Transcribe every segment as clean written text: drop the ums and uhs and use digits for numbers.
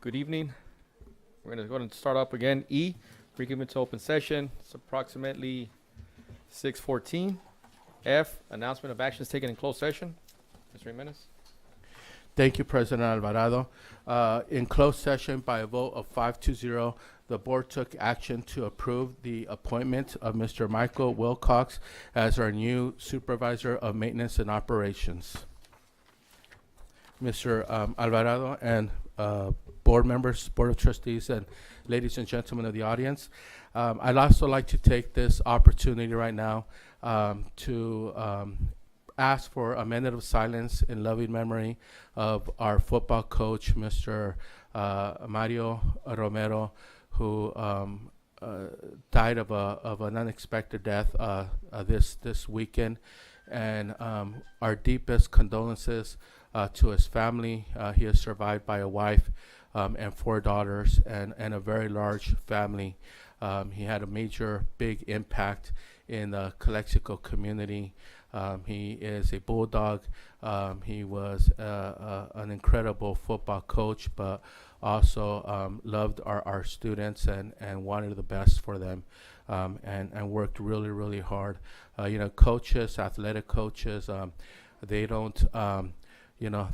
Good evening. We're going to go ahead and start up again. E, reconvene to open session. It's approximately 6:14. F, announcement of actions taken in closed session. Mr. Jimenez. Thank you, President Alvarado. In closed session, by a vote of 5-0, the board took action to approve the appointment of Mr. Michael Wilcox as our new supervisor of maintenance and operations. Mr. Alvarado and board members, board of trustees, and ladies and gentlemen of the audience, I'd also like to take this opportunity right now to ask for a minute of silence in loving memory of our football coach, Mr. Mario Romero, who died of an unexpected death this weekend. And our deepest condolences to his family. He is survived by a wife and 4 daughters and a very large family. He had a big impact in the Calexico community. He is a bulldog. He was an incredible football coach, but also loved our students and wanted the best for them, and worked really, really hard. Coaches, athletic coaches, they don't,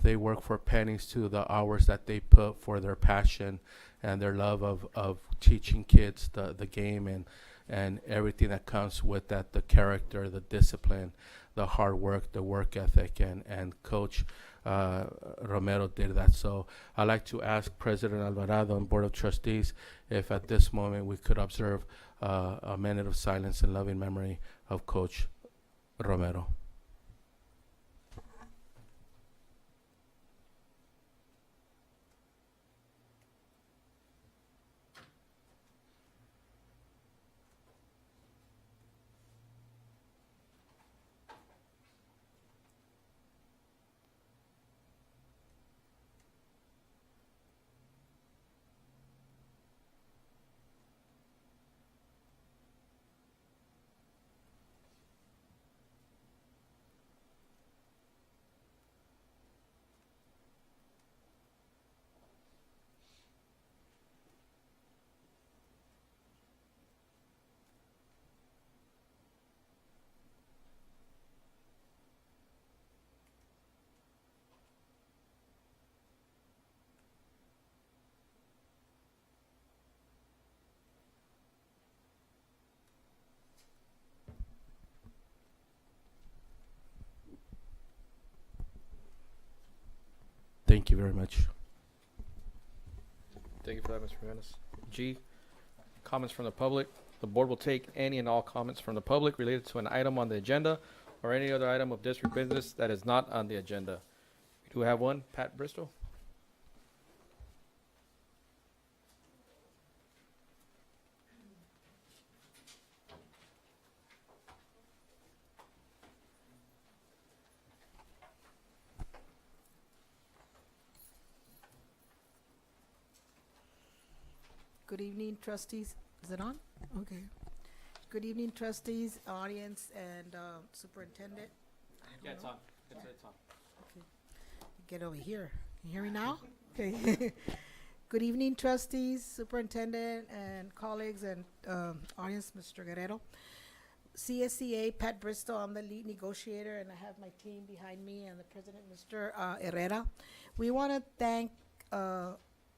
they work for pennies to the hours that they put for their passion and their love of teaching kids the game and everything that comes with that, the character, the discipline, the hard work, the work ethic, and Coach Romero did that. So I'd like to ask President Alvarado and Board of Trustees if at this moment we could observe a minute of silence in loving memory of Coach Romero. Thank you very much. Thank you for that, Mr. Jimenez. G, comments from the public. The board will take any and all comments from the public related to an item on the agenda or any other item of district business that is not on the agenda. We do have one, Pat Bristol. Good evening, trustees. Is it on? Okay. Good evening, trustees, audience, and superintendent. Yeah, it's on. It's on. Okay. Get over here. Can you hear me now? Okay. Good evening, trustees, superintendent, and colleagues, and audience, Mr. Guerrero. CSCA, Pat Bristol, I'm the lead negotiator, and I have my team behind me, and the president, Mr. Herrera. We want to thank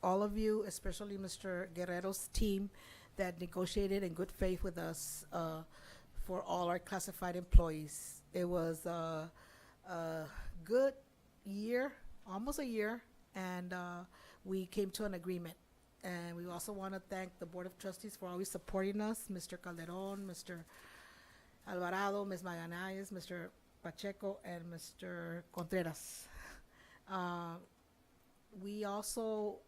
all of you, especially Mr. Guerrero's team that negotiated in good faith with us for all our classified employees. It was a good year, almost a year, and we came to an agreement. And we also want to thank the Board of Trustees for always supporting us, Mr. Calderon, Mr. Alvarado, Ms. Maganayes, Mr. Pacheco, and Mr. Contreras. We also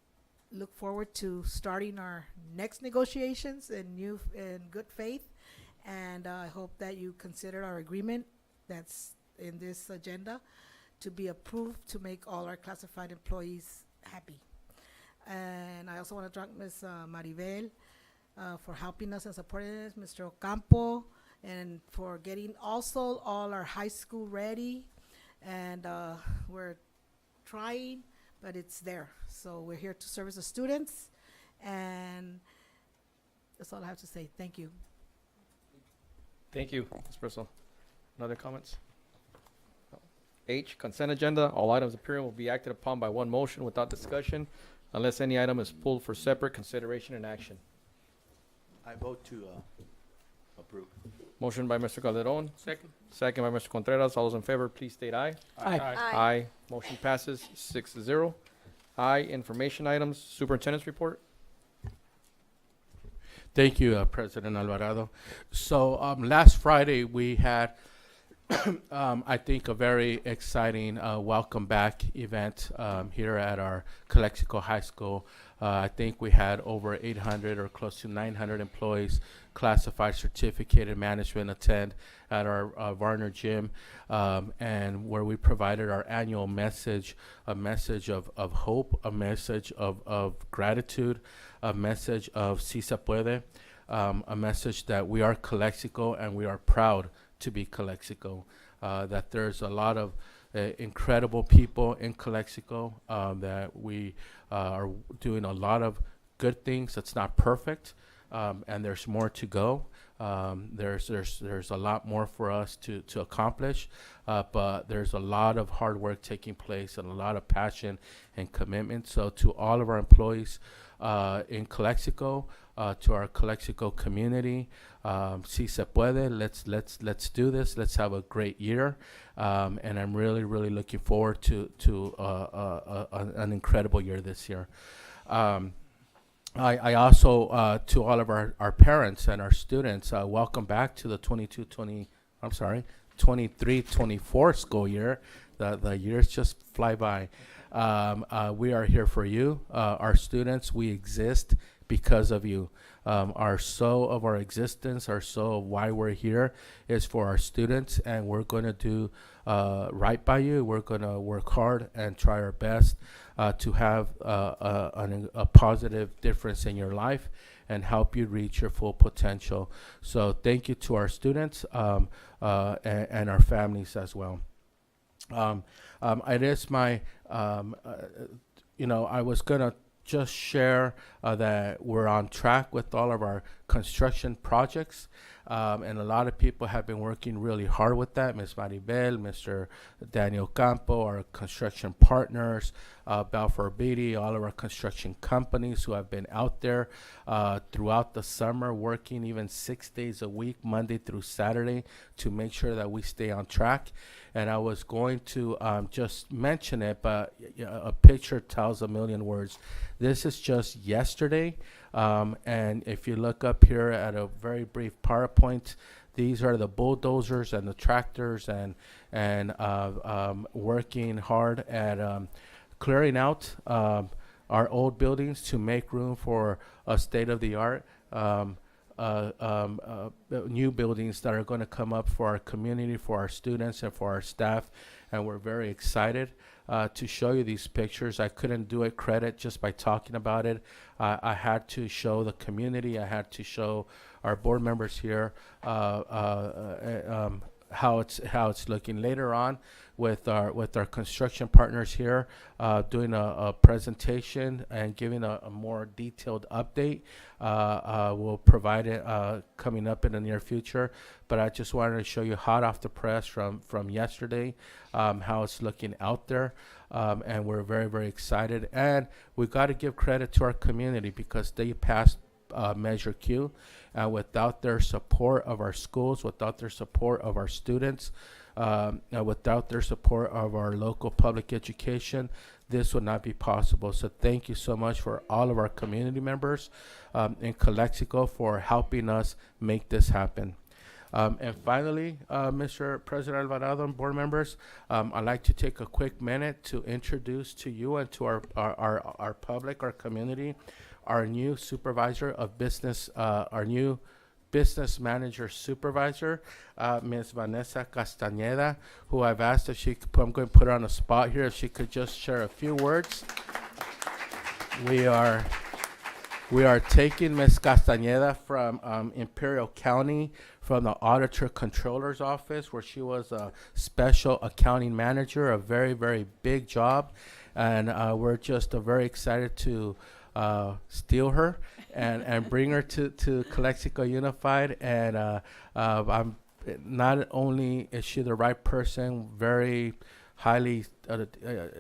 look forward to starting our next negotiations in good faith, and I hope that you consider our agreement that's in this agenda to be approved to make all our classified employees happy. And I also want to thank Ms. Maribel for helping us and supporting us, Mr. Ocampo, and for getting also all our high school ready. And we're trying, but it's there. So we're here to service the students, and that's all I have to say. Thank you. Thank you, Ms. Bristol. Other comments? H, consent agenda. All items appearing will be acted upon by one motion without discussion unless any item is pulled for separate consideration and action. I vote to approve. Motion by Mr. Calderon, Second. second by Mr. Contreras. All those in favor, please state aye. Aye. Aye. Motion passes 6-0. I, information items, superintendent's report. Thank you, President Alvarado. So last Friday, we had, I think, a very exciting welcome back event here at our Calexico High School. I think we had over 800 or close to 900 employees, classified, certificated management attend at our Varner gym, and where we provided our annual message, a message of hope, a message of gratitude, a message of Si Se Puede, a message that we are Calexico and we are proud to be Calexico, that there's a lot of incredible people in Calexico, that we are doing a lot of good things. It's not perfect, and there's more to go. There's a lot more for us to accomplish, but there's a lot of hard work taking place and a lot of passion and commitment. So to all of our employees in Calexico, to our Calexico community, Si Se Puede, let's do this. Let's have a great year, and I'm really looking forward to an incredible year this year. I also, to all of our parents and our students, welcome back to the 23-24 school year. The years just fly by. We are here for you, our students. We exist because of you. Our soul of our existence, our soul of why we're here is for our students, and we're going to do right by you. We're going to work hard and try our best to have a positive difference in your life and help you reach your full potential. So thank you to our students and our families as well. It is my, I was going to just share that we're on track with all of our construction projects. And a lot of people have been working really hard with that. Ms. Maribel, Mr. Daniel Campo, our construction partners, Balfour Beatty, all of our construction companies who have been out there throughout the summer working even 6 days a week, Monday through Saturday, to make sure that we stay on track. And I was going to just mention it, but a picture tells a million words. This is just yesterday. And if you look up here at a very brief PowerPoint, these are the bulldozers and the tractors and working hard at clearing out our old buildings to make room for a state-of-the-art new buildings that are going to come up for our community, for our students, and for our staff. And we're very excited to show you these pictures. I couldn't do it credit just by talking about it. I had to show the community. I had to show our board members here how it's looking. Later on, with our construction partners here, doing a presentation and giving a more detailed update. We'll provide it coming up in the near future. But I just wanted to show you hot off the press from yesterday, how it's looking out there. And we're very excited. And we got to give credit to our community because they passed Measure Q. And without their support of our schools, without their support of our students, without their support of our local public education, this would not be possible. So thank you so much for all of our community members in Calexico for helping us make this happen. And finally, Mr. President Alvarado and board members, I'd like to take a quick minute to introduce to you and to our public, our community, our new supervisor of business, our new business manager supervisor, Ms. Vanessa Castañeda, who I've asked if she could, I'm going to put her on the spot here, if she could just share a few words. We are taking Ms. Castañeda from Imperial County, from the Auditor Controller's Office, where she was a special accounting manager, a very big job. and we're just very excited to steal her and bring her to Calexico Unified. And I'm not only is she the right person, very highly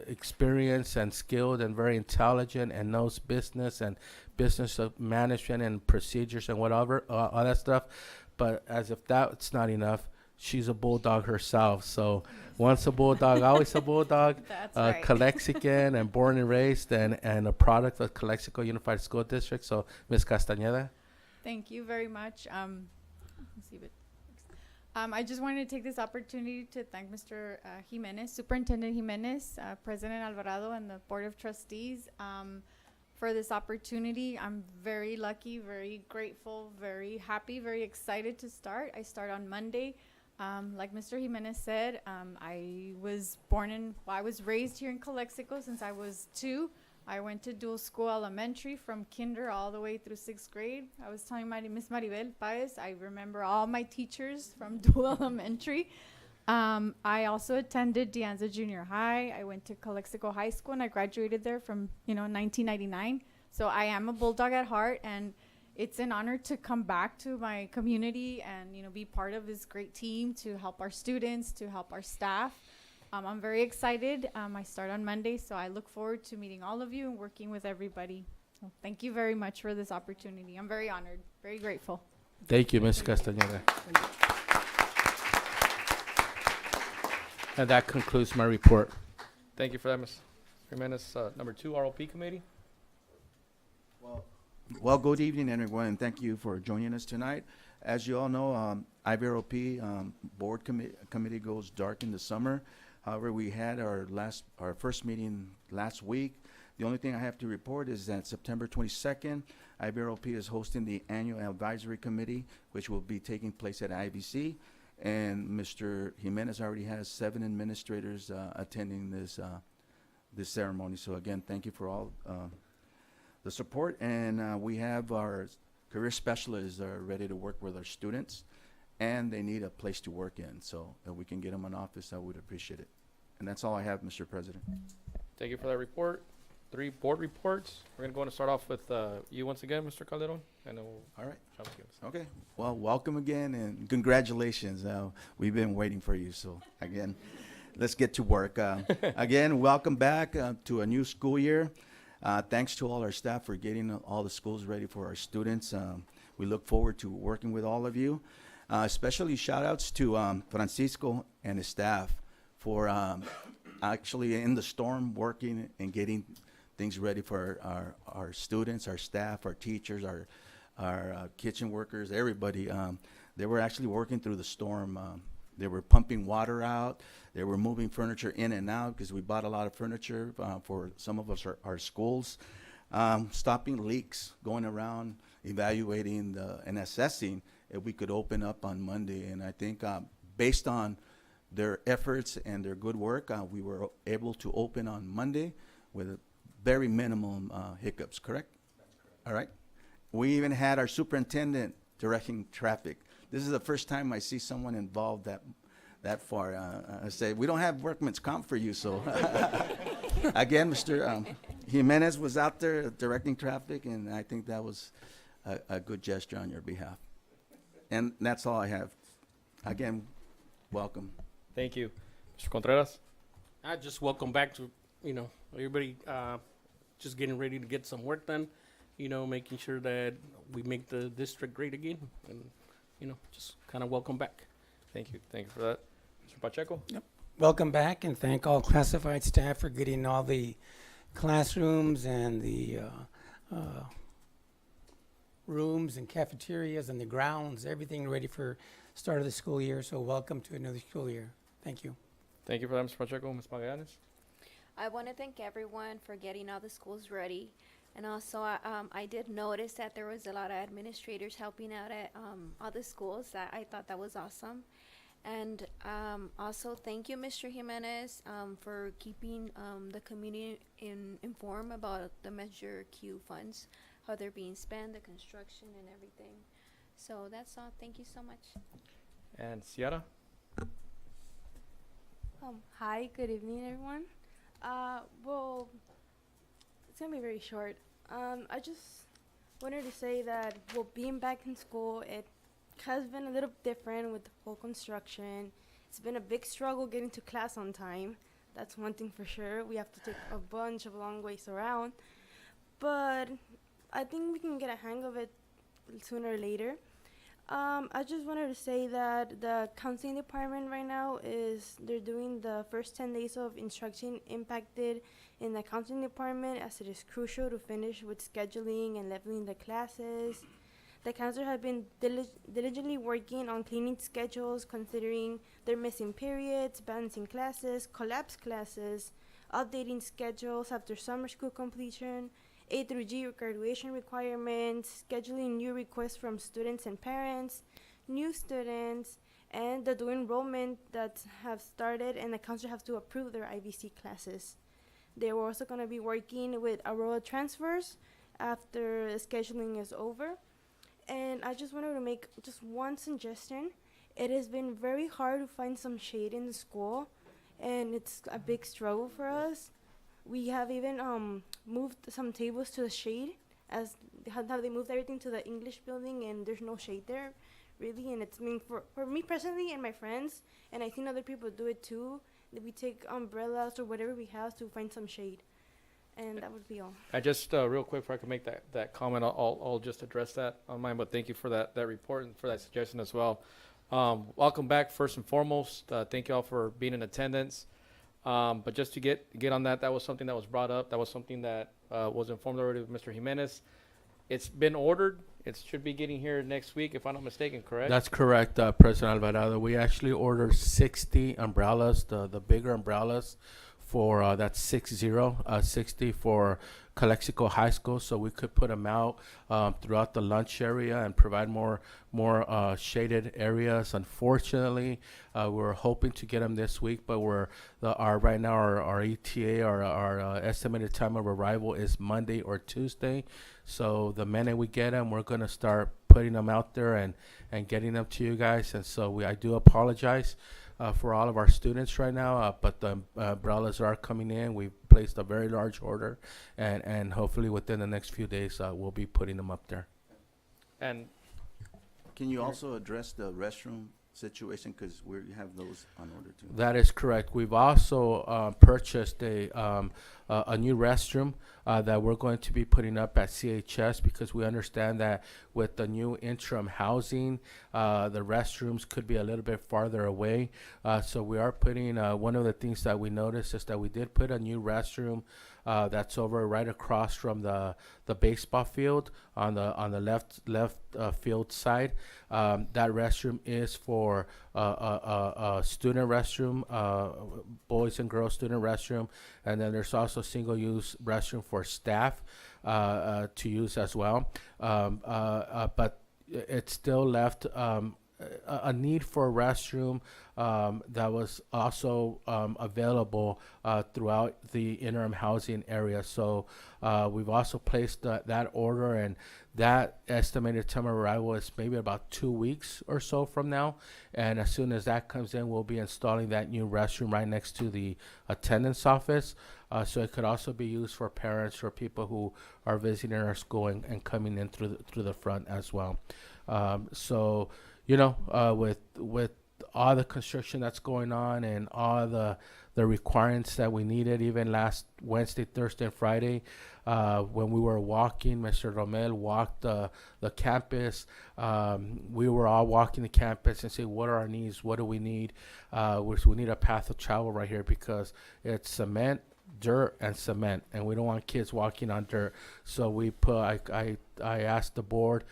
experienced and skilled and very intelligent and knows business and business management and procedures and whatever, all that stuff. But as if that's not enough, she's a bulldog herself. So once a bulldog, always a bulldog. That's right. Calexican and born and raised and a product of Calexico Unified School District. So Ms. Castañeda. Thank you very much. Let's see, I just wanted to take this opportunity to thank Mr. Jimenez, Superintendent Jimenez, President Alvarado, and the Board of Trustees for this opportunity. I'm very lucky, very grateful, very happy, very excited to start. I start on Monday. Like Mr. Jimenez said, I was raised here in Calexico since I was 2. I went to dual school elementary from kinder all the way through 6th grade. I was telling Miss Maribel Paez, I remember all my teachers from dual elementary. I also attended De Anza Junior High. I went to Calexico High School and I graduated there from, 1999. So I am a bulldog at heart, and it's an honor to come back to my community and, be part of this great team to help our students, to help our staff. I'm very excited. I start on Monday, so I look forward to meeting all of you and working with everybody. So thank you very much for this opportunity. I'm very honored, very grateful. Thank you, Ms. Castañeda. And that concludes my report. Thank you for that, Ms. Jimenez. Number 2, ROP Committee. Well, good evening, everyone, and thank you for joining us tonight. As you all know, IVROP board committee goes dark in the summer. However, we had our first meeting last week. The only thing I have to report is that September 22nd, IVROP is hosting the annual advisory committee, which will be taking place at IVC. And Mr. Jimenez already has 7 administrators attending this ceremony. So again, thank you for all the support. And we have our career specialists are ready to work with our students, and they need a place to work in. So if we can get them an office, I would appreciate it. And that's all I have, Mr. President. Thank you for that report. 3 board reports. We're going to start off with you once again, Mr. Calderon. And then we'll All right. jump to you. Okay. Well, welcome again and congratulations. We've been waiting for you. So again, let's get to work. Again, welcome back to a new school year. Thanks to all our staff for getting all the schools ready for our students. We look forward to working with all of you. Especially shout outs to Francisco and his staff for actually in the storm working and getting things ready for our students, our staff, our teachers, our kitchen workers, everybody. They were actually working through the storm. They were pumping water out. They were moving furniture in and out because we bought a lot of furniture for some of us, our schools. Stopping leaks, going around, evaluating and assessing if we could open up on Monday. And I think based on their efforts and their good work, we were able to open on Monday with very minimum hiccups, correct? That's correct. All right. We even had our superintendent directing traffic. This is the first time I see someone involved that far. I say, we don't have workman's comp for you, so. Again, Mr. Jimenez was out there directing traffic, and I think that was a good gesture on your behalf. And that's all I have. Again, welcome. Thank you. Mr. Contreras. I just welcome back to, everybody just getting ready to get some work done, making sure that we make the district great again, and, just kind of welcome back. Thank you. Thank you for that. Mr. Pacheco. Yep. Welcome back, and thank all classified staff for getting all the classrooms and the rooms and cafeterias and the grounds, everything ready for start of the school year. So welcome to another school year. Thank you. Thank you for that, Mr. Pacheco. Ms. Magallanes. I want to thank everyone for getting all the schools ready. And also, I did notice that there was a lot of administrators helping out at all the schools. That I thought that was awesome. And also, thank you, Mr. Jimenez, for keeping the community informed about the Measure Q funds, how they're being spent, the construction, and everything. So that's all. Thank you so much. And Ciara. Hi, good evening, everyone. Well, It's gonna be very short. I just wanted to say that, well, being back in school, it has been a little different with the whole construction. It's been a big struggle getting to class on time. That's one thing for sure. We have to take a bunch of long ways around. But I think we can get a hang of it sooner or later. I just wanted to say that the counseling department right now they're doing the first 10 days of instruction impacted in the counseling department, as it is crucial to finish with scheduling and leveling the classes. The counselors have been diligently working on cleaning schedules, considering their missing periods, balancing classes, collapsed classes, updating schedules after summer school completion, A through G graduation requirements, scheduling new requests from students and parents, new students, and the dual enrollment that have started, and the counselors have to approve their IVC classes. They were also going to be working with Aurora transfers after scheduling is over. And I just wanted to make just one suggestion. It has been very hard to find some shade in the school, and it's a big struggle for us. We have even moved some tables to the shade, as how they moved everything to the English building, and there's no shade there, really. And it's mean for me personally and my friends, and I think other people do it too, that we take umbrellas or whatever we have to find some shade. And that would be all. I just real quick, before I can make that comment, I'll just address that on mine. But thank you for that report and for that suggestion as well. Welcome back, first and foremost. Thank you all for being in attendance. But just to get on that was something that was brought up. That was something that was informed already with Mr. Jimenez. It's been ordered. It should be getting here next week, if I'm not mistaken, correct? That's correct, President Alvarado. We actually ordered 60 umbrellas, the bigger umbrellas, for that's 60 for Calexico High School, so we could put them out throughout the lunch area and provide more shaded areas. Unfortunately, we're hoping to get them this week, but right now our ETA, our estimated time of arrival is Monday or Tuesday. So the minute we get them, we're gonna start putting them out there and getting them to you guys. And so I do apologize for all of our students right now, but the umbrellas are coming in. We've placed a very large order, and hopefully within the next few days we'll be putting them up there. And Can you also address the restroom situation, because we have those on order too? That is correct. We've also purchased a new restroom that we're going to be putting up at CHS, because we understand that with the new interim housing, the restrooms could be a little bit farther away. So we are putting, one of the things that we noticed is that we did put a new restroom that's over right across from the baseball field on the left field side. That restroom is for a student restroom, boys and girls student restroom, and then there's also single-use restroom for staff to use as well. But it still left a need for a restroom that was also available throughout the interim housing area. So we've also placed that order, and that estimated time of arrival is maybe about 2 weeks or so from now. And as soon as that comes in, we'll be installing that new restroom right next to the attendance office. So it could also be used for parents or people who are visiting our school and coming in through the front as well. So, you know, with all the construction that's going on and all the requirements that we needed, even last Wednesday, Thursday, and Friday, when we were walking, Mr. Romel walked the campus. We were all walking the campus and say, what are our needs? What do we need? We need a path of travel right here, because it's cement, dirt, and cement, and we don't want kids walking on dirt. So we I asked the board,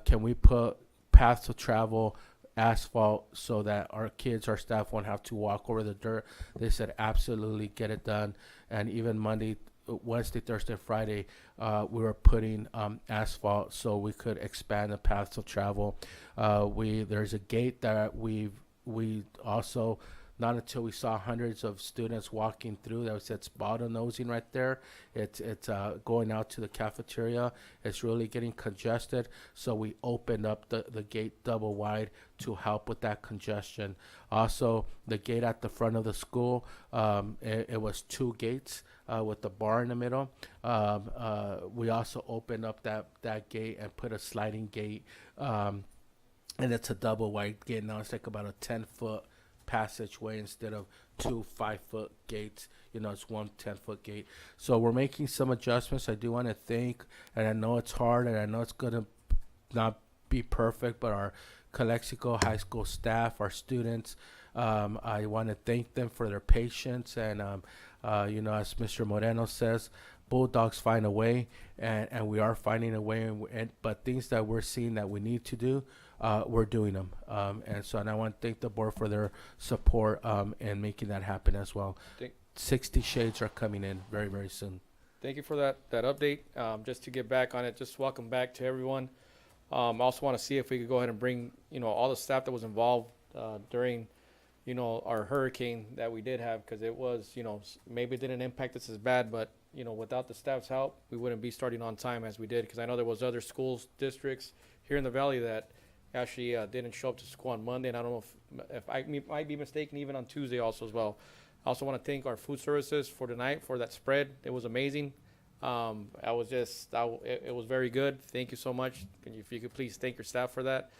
can we put paths of travel, asphalt, so that our kids, our staff won't have to walk over the dirt? They said absolutely, get it done. And even Monday, Wednesday, Thursday, Friday, we were putting asphalt so we could expand the paths of travel. There's a gate that we also not until we saw hundreds of students walking through that we said bottle nosing right there. It's going out to the cafeteria. It's really getting congested. So we opened up the gate double wide to help with that congestion. Also, the gate at the front of the school, it was 2 gates with the bar in the middle. We also opened up that gate and put a sliding gate, and it's a double wide gate. Now it's like about a 10-foot passageway instead of 2 5-foot gates. It's 1 10-foot gate. So we're making some adjustments. I do want to thank, and I know it's hard, and I know it's gonna not be perfect, but our Calexico High School staff, our students, I want to thank them for their patience. And as Mr. Moreno says, Bulldogs find a way, and we are finding a way. But things that we're seeing that we need to do, we're doing them. And I want to thank the board for their support and making that happen as well. 60 shades are coming in very, very soon. Thank you for that update. Just to get back on it, just welcome back to everyone. I also want to see if we could go ahead and bring, all the staff that was involved during, our hurricane that we did have, because it was, maybe it didn't impact us as bad, but, without the staff's help, we wouldn't be starting on time as we did, because I know there was other schools, districts here in the valley that actually didn't show up to school on Monday, and I don't know if I might be mistaken, even on Tuesday also as well. I also want to thank our food services for tonight for that spread. It was amazing. It was very good. Thank you so much. If you could please thank your staff for that.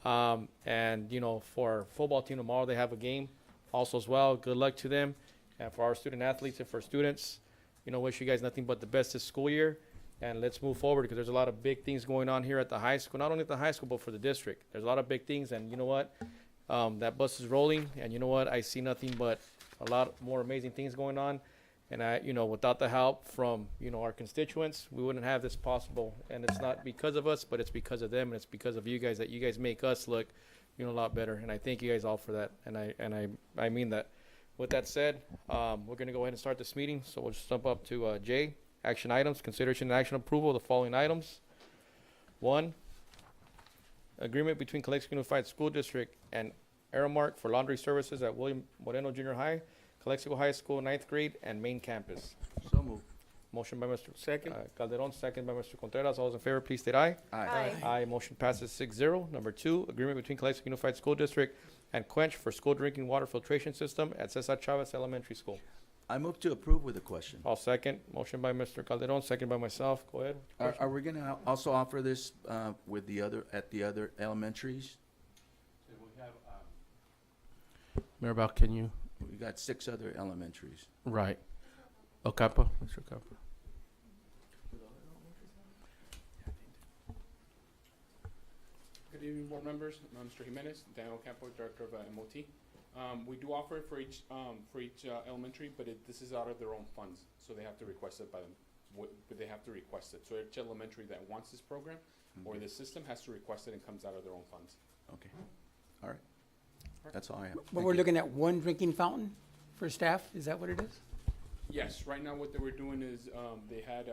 And for our football team tomorrow, they have a game also as well. Good luck to them. And for our student athletes and for students, wish you guys nothing but the best this school year. And let's move forward, because there's a lot of big things going on here at the high school, not only at the high school, but for the district. There's a lot of big things. And you know what? That bus is rolling. And you know what? I see nothing but a lot more amazing things going on. And without the help from, our constituents, we wouldn't have this possible. And it's not because of us, but it's because of them. And it's because of you guys that you guys make us look, a lot better. And I thank you guys all for that. And I mean that. With that said, we're going to go ahead and start this meeting. So we'll just jump up to J, action items, consideration and action approval of the following items. 1, agreement between Calexico Unified School District and Aramark for laundry services at William Moreno Junior High, Calexico High School, 9th grade, and main campus. So moved. Motion by Mr. Second. Calderon, second by Mr. Contreras. All those in favor, please state aye. Aye. Aye. Motion passes 6-0. Number 2, agreement between Calexico Unified School District and Quench for school drinking water filtration system at Cesar Chavez Elementary School. I move to approve with a question. All second. Motion by Mr. Calderon, second by myself. Go ahead. Are we going to also offer this with at the other elementaries? Maribel, can you? We got 6 other elementaries. Right. Ocampo, Mr. Ocampo. Good evening, board members. I'm Mr. Jimenez, Daniel Campo, Director of MOT. We do offer it for each elementary, but this is out of their own funds, so they have to request it by them. But they have to request it. So each elementary that wants this program or this system has to request it and comes out of their own funds. Okay. All right. That's all I have. But Thank we're you. looking at 1 drinking fountain for staff? Is that what it is? Yes, right now what they were doing is they had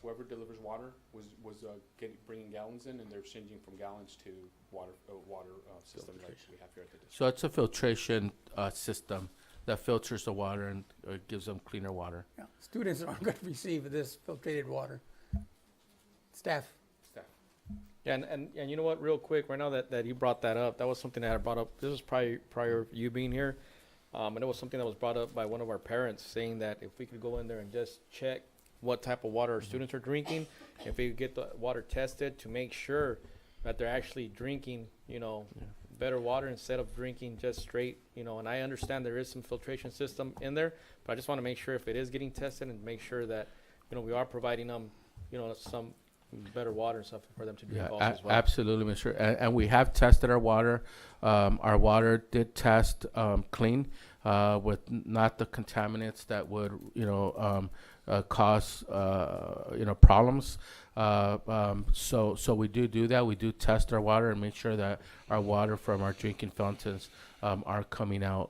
whoever delivers water was bringing gallons in, and they're changing from gallons to water system like we have here at the district. So it's a filtration system that filters the water and gives them cleaner water. Yeah. Students aren't going to receive this filtrated water. Staff. Yeah, and you know what, real quick, right now that you brought that up, that was something that I brought up. This was prior you being here. And it was something that was brought up by one of our parents, saying that if we could go in there and just check what type of water our students are drinking, if we could get the water tested to make sure that they're actually drinking, better water instead of drinking just straight, and I understand there is some filtration system in there, but I just want to make sure if it is getting tested and make sure that, we are providing them, some better water and stuff for them to drink also as well. Absolutely, Mr. And we have tested our water. Our water did test clean with not the contaminants that would, cause, problems. So we do that. We do test our water and make sure that our water from our drinking fountains are coming out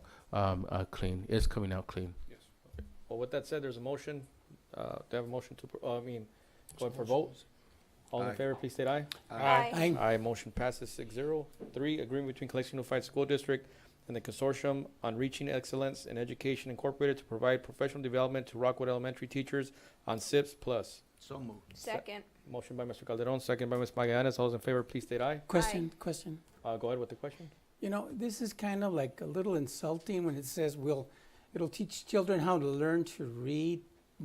clean. Is coming out clean. Yes. Well, with that said, there's a motion. Do I have a motion to, going for vote? All in Aye. favor, please state aye. Aye. Aye. Aye. Motion passes 6-0. 3, agreement between Calexico Unified School District and the Consortium on Reaching Excellence in Education Incorporated to provide professional development to Rockwood Elementary teachers on SIPS Plus. So moved. Second. Motion by Mr. Calderon, second by Ms. Magallanes. All those in favor, please state aye. Question. Go ahead with the question. You know, this is kind of like a little insulting when it says it'll teach children how to learn to read,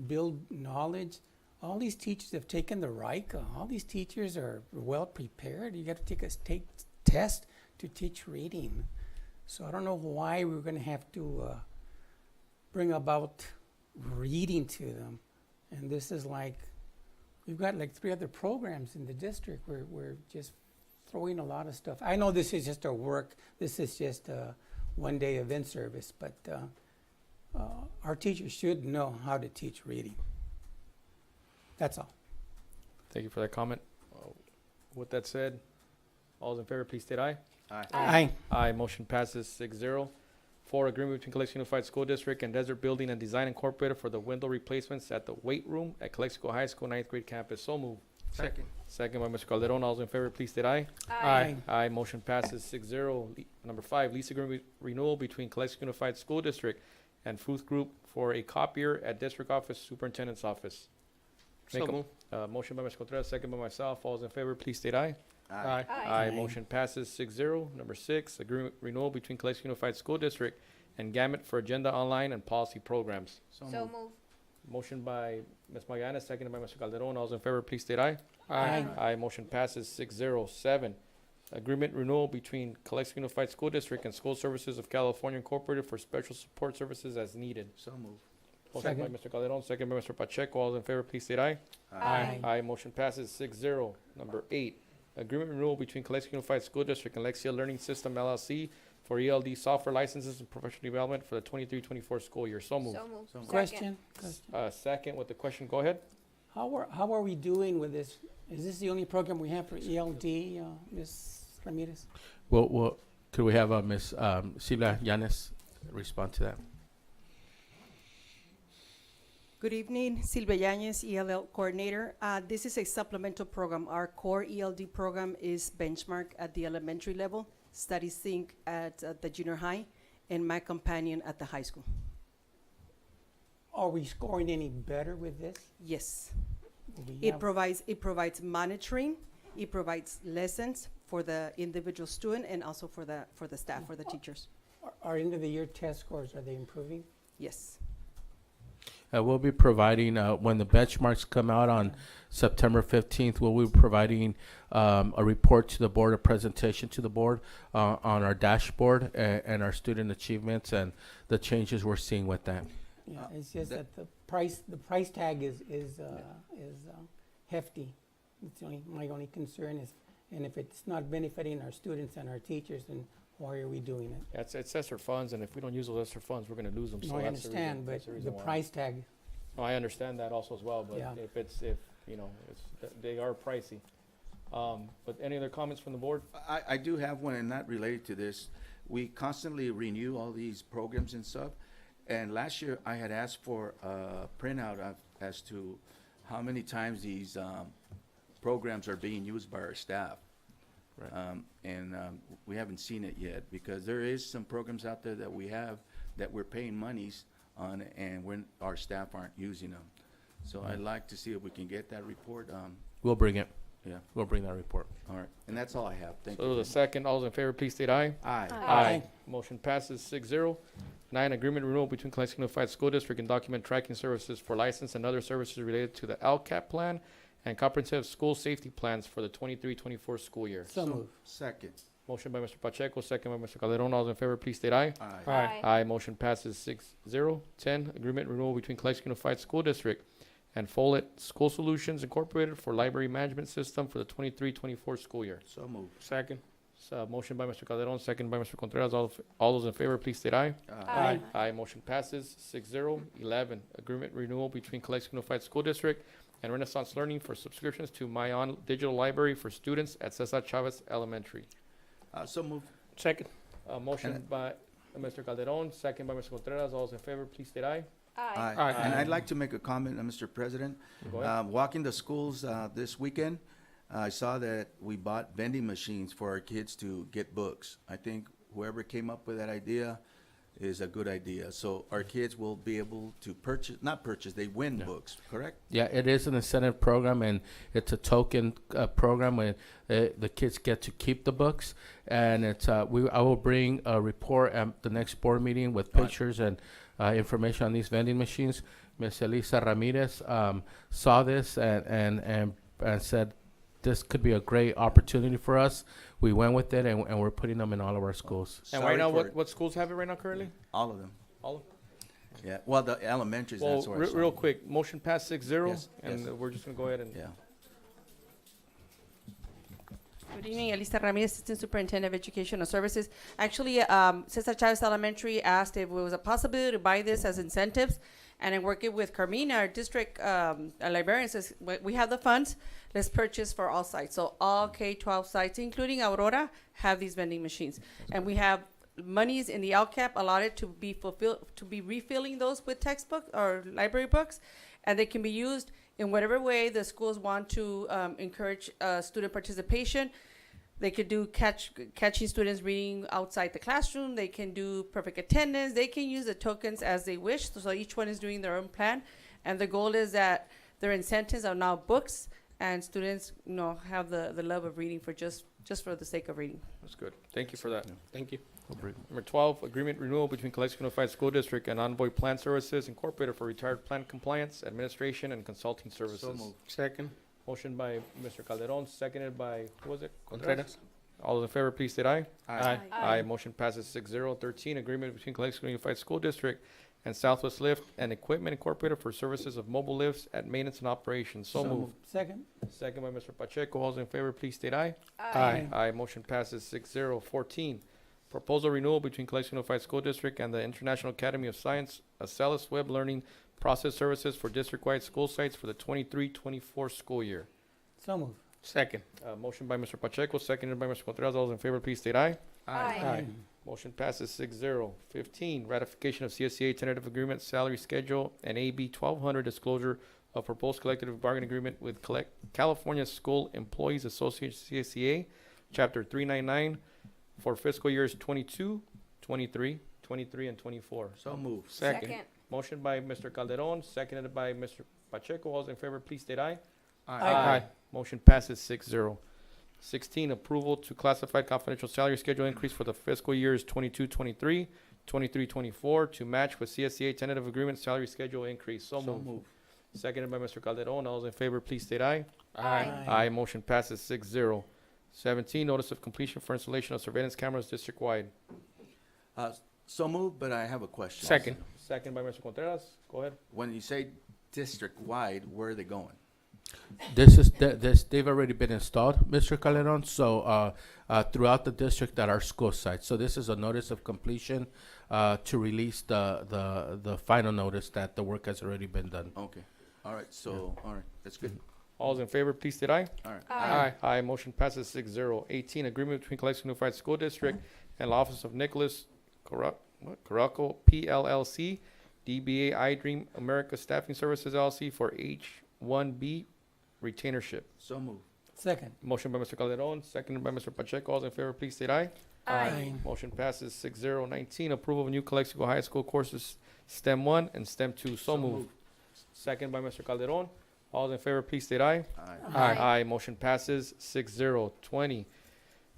build knowledge. All these teachers have taken the RICA. All these teachers are well prepared. You got to take test to teach reading. So I don't know why we're going to have to bring about reading to them. And this is like, we've got like 3 other programs in the district where we're just throwing a lot of stuff. I know this is just our work. This is just a one-day event service, but our teachers should know how to teach reading. That's all. Thank you for that comment. With that said, all those in favor, please state aye. Aye. Aye. Motion passes 6-0. 4, agreement between Calexico Unified School District and Desert Building and Design Incorporated for the window replacements at the weight room at Calexico High School 9th grade campus. So moved. Second. Second by Mr. Calderon. All those in favor, please state aye. Aye. Aye. Motion passes 6-0. Number 5, lease agreement renewal between Calexico Unified School District and Fruth Group for a copier at District Office, Superintendent's Office. So Make a- moved. Motion by Mr. Contreras, second by myself. All those in favor, please state aye. Aye. Aye. Motion passes 6-0. Number 6, agreement renewal between Calexico Unified School District and Gamut for agenda online and policy programs. So moved. Motion by Ms. Magallanes, seconded by Mr. Calderon. All those in favor, please state aye. Aye. Aye. Motion passes 6-0. 7, agreement renewal between Calexico Unified School District and School Services of California Incorporated for special support services as needed. So moved. Motion by Mr. Calderon, second by Mr. Pacheco. All those in favor, please state aye. Aye. Aye. Motion passes 6-0. Number 8, agreement renewal between Calexico Unified School District and Lexia Learning System LLC for ELD software licenses and professional development for the 23-24 school year. So moved. So moved. Second. Question. Second with the question. Go ahead. How are we doing with this? Is this the only program we have for ELD, Ms. Ramirez? Well, could we have Ms. Silvia Yanes respond to that? Good evening, Silvia Yanez, ELL Coordinator. This is a supplemental program. Our core ELD program is benchmark at the elementary level, Study Sync at the junior high, and my companion at the high school. Are we scoring any better with this? Yes. We It have- provides monitoring, it provides lessons for the individual student and also for the staff, for the teachers. Our end of the year test scores, are they improving? Yes. We'll be providing, when the benchmarks come out on September 15th, we'll be providing a report to the board, a presentation to the board on our dashboard and our student achievements and the changes we're seeing with that. Yeah, it's just that the price tag is hefty. It's my only concern is, and if it's not benefiting our students and our teachers, then why are we doing it? It's ESSER funds, and if we don't use those ESSER funds, we're going to lose them. No, So I that's the reason- understand, that's but reason the why. price tag, No, I understand that also as well, but Yeah. they are pricey. But any other comments from the board? I do have one, and not related to this. We constantly renew all these programs and stuff. And last year, I had asked for a printout as to how many times these programs are being used by our staff. Right. And we haven't seen it yet, because there is some programs out there that we have that we're paying monies on, and when our staff aren't using them. So I'd like to see if we can get that report. We'll bring it. Yeah, We'll bring that report. all right. And that's all I have. Thank So you. the second, all those in favor, please state aye. Aye. Aye. Motion passes 6-0. 9, agreement renewal between Calexico Unified School District and document tracking services for license and other services related to the LCAP plan and comprehensive school safety plans for the 23-24 school year. so move. Second. Motion by Mr. Pacheco, second by Mr. Calderon. All those in favor, please state aye. Aye. Aye. Aye. Motion passes 6-0. 10, agreement renewal between Calexico Unified School District and Follett School Solutions Incorporated for library management system for the 23-24 school year. So moved. Second. Motion by Mr. Calderon, second by Mr. Contreras. All those in favor, please state aye. Aye. Aye. Motion passes 6-0. 11, agreement renewal between Calexico Unified School District and Renaissance Learning for subscriptions to MyOn Digital Library for students at Cesar Chavez Elementary. So moved. Second. Motion And- by Mr. Calderon, second by Mr. Contreras. All those in favor, please state aye. Aye. Aye. And I'd like to make a comment, Mr. President. Go ahead. Walking the schools this weekend, I saw that we bought vending machines for our kids to get books. I think whoever came up with that idea is a good idea. So our kids will be able to not purchase, they win books, correct? Yeah, it is an incentive program, and it's a token program where the kids get to keep the books. And it's I will bring a report at the next board meeting with Right. pictures and information on these vending machines. Ms. Elisa Ramirez saw this and said this could be a great opportunity for us. We went with it, and we're putting them in all of our schools. And Sorry right now, for- what schools have it right now currently? All of them. All of Yeah, well, the elementaries, Well, that's where I saw real them. quick, motion passed 6-0, Yes, and yes. we're just gonna go ahead and. Yeah. Good evening, Elisa Ramirez, Assistant Superintendent of Educational Services. Actually, Cesar Chavez Elementary asked if it was a possibility to buy this as incentives, and in working with Carmina, our district librarian, says, we have the funds, let's purchase for all sites. So all K-12 sites, including Aurora, have these vending machines. And we have monies in the LCAP allotted to be refilling those with textbooks or library books, and they can be used in whatever way the schools want to encourage student participation. They could do catching students reading outside the classroom. They can do perfect attendance. They can use the tokens as they wish. So each one is doing their own plan. And the goal is that their incentives are now books, and students, have the love of reading for just for the sake of reading. That's good. Thank you for that. Thank you. Number 12, agreement renewal between Calexico Unified School District and Envoy Plan Services Incorporated for retired plan compliance, administration, and consulting services. So moved. Second. Motion by Mr. Calderon, seconded by, who was it? Contreras. All those in favor, please state aye. Aye. Aye. Motion passes 6-0. 13, agreement between Calexico Unified School District and Southwest Lift and Equipment Incorporated for services of mobile lifts at maintenance and operations. So moved. Second. Second by Mr. Pacheco. All those in favor, please state aye. Aye. Aye. Motion passes 6-0. 14, proposal renewal between Calexico Unified School District and the International Academy of Science, Acellus Web Learning Process Services for district-wide school sites for the 23-24 school year. So moved. Second. Motion by Mr. Pacheco, seconded by Mr. Contreras. All those in favor, please state aye. Aye. Motion passes 6-0. 15, ratification of CSCA tentative agreement, salary schedule, and AB 1200 disclosure of proposed collective bargaining agreement with California School Employees Association, CSCA, Chapter 399, for fiscal years 22, 23, 23, and 24. So moved. Second. Motion by Mr. Calderon, seconded by Mr. Pacheco. All those in favor, please state aye. Aye. Motion passes 6-0. 16, approval to classified confidential salary schedule increase for the fiscal years 22-23, 23-24 to match with CSCA tentative agreement salary schedule increase. So moved. Seconded by Mr. Calderon. All those in favor, please state aye. Aye. Motion passes 6-0. 17, notice of completion for installation of surveillance cameras district-wide. So moved, but I have a question. Second. Second by Mr. Contreras. Go ahead. When you say district-wide, where are they going? They've already been installed, Mr. Calderon, so throughout the district at our school sites. So this is a notice of completion to release the final notice that the work has already been done. Okay. All right, so, all right, that's good. All those in favor, please state aye. All right. Aye. Aye. Motion passes 6-0. 18, agreement between Calexico Unified School District and the Office of Nicholas Caraco, PLLC, DBA iDream America Staffing Services LLC for H-1B retainership. So moved. Second. Motion by Mr. Calderon, seconded by Mr. Pacheco. All those in favor, please state aye. Aye. Motion passes 6-0. 19, approval of new Calexico High School courses STEM 1 and STEM 2. So moved. Second by Mr. Calderon. All those in favor, please state aye. Aye. Aye. Motion passes 6-0. 20,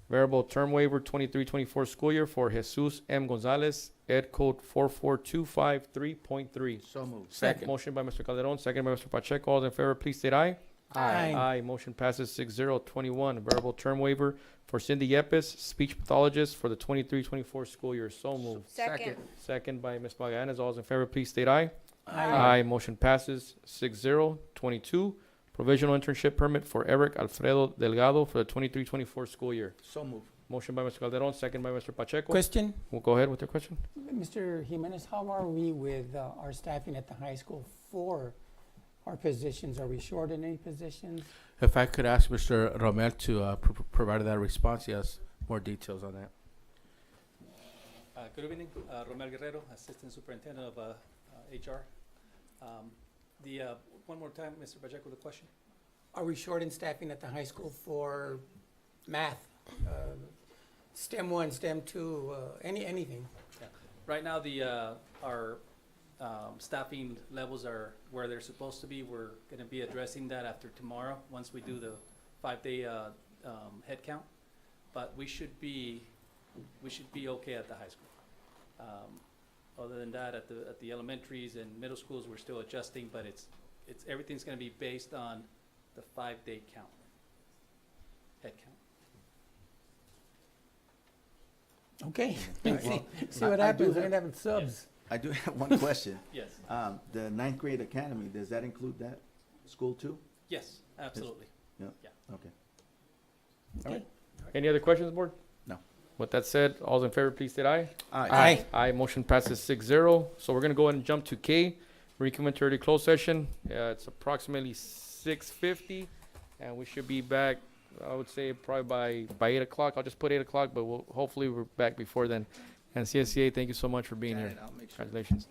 variable term waiver 23-24 school year for Jesus M. Gonzalez, Ed Code 44253.3. So moved. Second. Motion by Mr. Calderon, second by Mr. Pacheco. All those in favor, please state aye. Aye. Aye. Motion passes 6-0. 21, variable term waiver for Cindy Yepes, speech pathologist for the 23-24 school year. So moved. Second. Second by Ms. Magallanes. All those in favor, please state aye. Aye. Motion passes 6-0. 22, provisional internship permit for Eric Alfredo Delgado for the 23-24 school year. So moved. Motion by Mr. Calderon, second by Mr. Pacheco. Question, We'll go ahead with your question. Mr. Jimenez, how are we with our staffing at the high school for our positions? Are we short in any positions? If I could ask Mr. Romel to provide that response, yes, more details on that. Good evening, Romel Guerrero, Assistant Superintendent of HR. One more time, Mr. Pacheco, the question. Are we short in staffing at the high school for math? STEM 1, STEM 2, anything. Right now, our staffing levels are where they're supposed to be. We're gonna be addressing that after tomorrow, once we do the 5-day head count. But we should be okay at the high school. Other than that, at the elementaries and middle schools, we're still adjusting, but everything's gonna be based on the 5-day count, head count. Okay. Thank you. See what I do happens. We're have- gonna have subs. I do have one question. Yes, The ninth grade academy, does that include that school too? yes, absolutely. Okay. Any other questions, board? No. With that said, all's in favor, please state aye. Aye. Aye, motion passes 6-0. So we're gonna go ahead and jump to K, reconvene to early closed session. It's approximately 6:50, and we should be back, I would say probably by 8 o'clock. I'll just put 8 o'clock, but hopefully we're back before then. And CSCA, thank you so much for being here. Janet, I'll make sure. Congratulations.